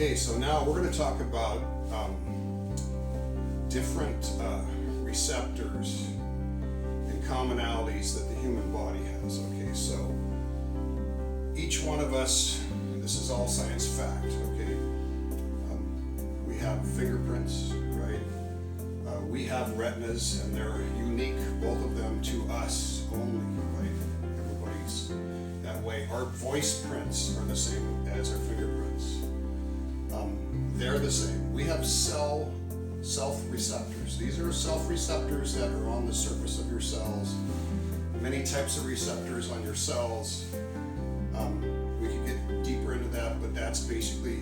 Okay, so now we're going to talk about different receptors and commonalities that the human body has. Okay, so each one of us, this is all science fact, okay? We have fingerprints, right? We have retinas, and they're unique, both of them, to us only, right? Everybody's that way. Our voice prints are the same as our fingerprints. They're the same. We have self-receptors. These are self-receptors that are on the surface of your cells. Many types of receptors on your cells. We could get deeper into that, but that's basically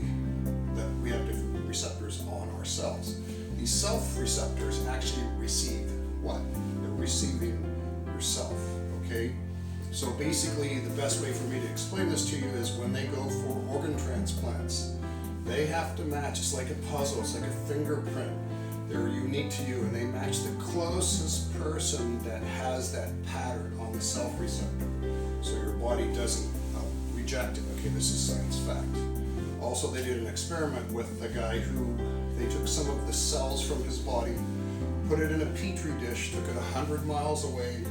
that we have different receptors on our cells. These self-receptors actually receive what? They're receiving yourself, okay? So basically, the best way for me to explain this to you is when they go for organ transplants, they have to match. It's like a puzzle, it's like a fingerprint. They're unique to you, and they match the closest person that has that pattern on the self-receptor. So your body doesn't reject it. Okay, this is science fact. Also, they did an experiment with a guy who, they took some of the cells from his body, put it in a petri dish, took it 100 miles away,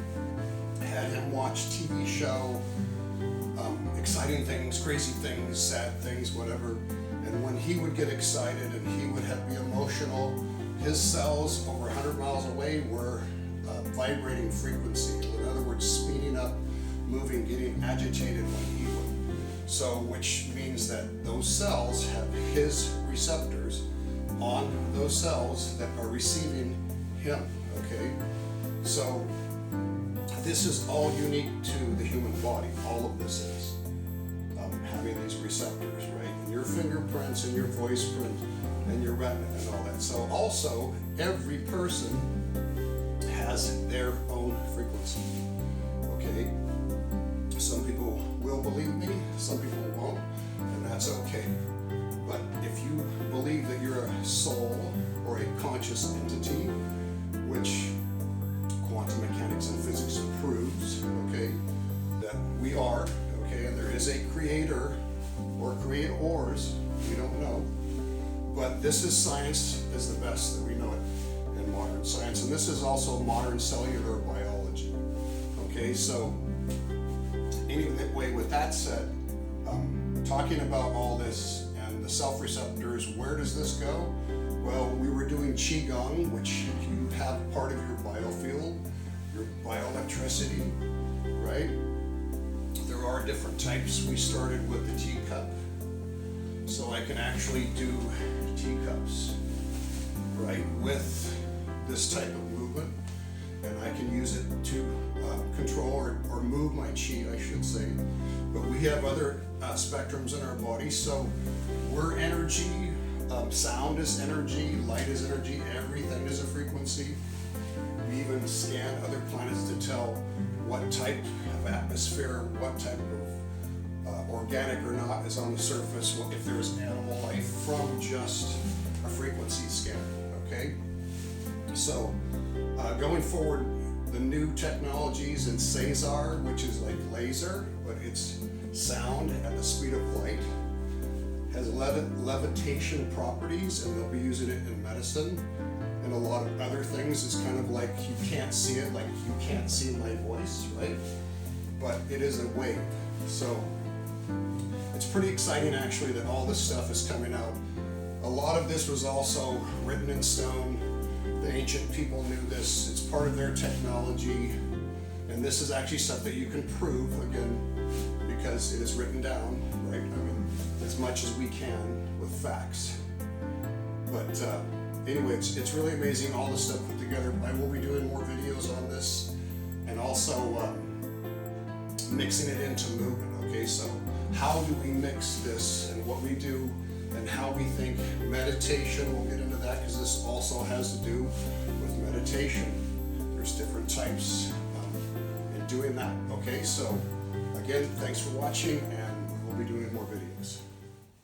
had him watch TV show, exciting things, crazy things, sad things, whatever. And when he would get excited and he would be emotional, his cells over 100 miles away were vibrating frequency. In other words, speeding up, moving, getting agitated when he would. So, which means that those cells have his receptors on those cells that are receiving him, okay? So, this is all unique to the human body. All of this is having these receptors, right? And your fingerprints and your voice print and your retina and all that. So also, every person has their own frequency, okay? Some people will believe me, some people won't, and that's okay. But if you believe that you're a soul or a conscious entity, which quantum mechanics and physics proves, okay, that we are, okay, and there is a creator or creators, we don't know, but this is science is the best that we know it in modern science, and this is also modern cellular biology, okay? So anyway, with that said, talking about all this and the self-receptors, where does this go? Well, we were doing Qigong, which you have part of your biofield, your bioelectricity, right? There are different types. We started with the teacup, so I can actually do teacups, right, with this type of movement, and I can use it to control or move my chi, I should say. But we have other spectrums in our body, so we're energy, sound is energy, light is energy, everything is a frequency. We even scan other planets to tell what type of atmosphere, what type of organic or not is on the surface, if there's animal life, from just a frequency scan, okay? So going forward, the new technologies in Cesar, which is like laser, but it's sound at the speed of light, has levitation properties, and they'll be using it in medicine and a lot of other things. It's kind of like you can't see it, like you can't see my voice, right? But it is a wave. So it's pretty exciting actually that all this stuff is coming out. A lot of this was also written in stone. The ancient people knew this. It's part of their technology. And this is actually stuff that you can prove, again, because it is written down, right? I mean, as much as we can with facts. But anyway, it's really amazing, all this stuff put together. I will be doing more videos on this, and also mixing it into movement, okay? So how do we mix this and what we do and how we think? Meditation, we'll get into that because this also has to do with meditation. There's different types in doing that, okay? So again, thanks for watching, and we'll be doing more videos.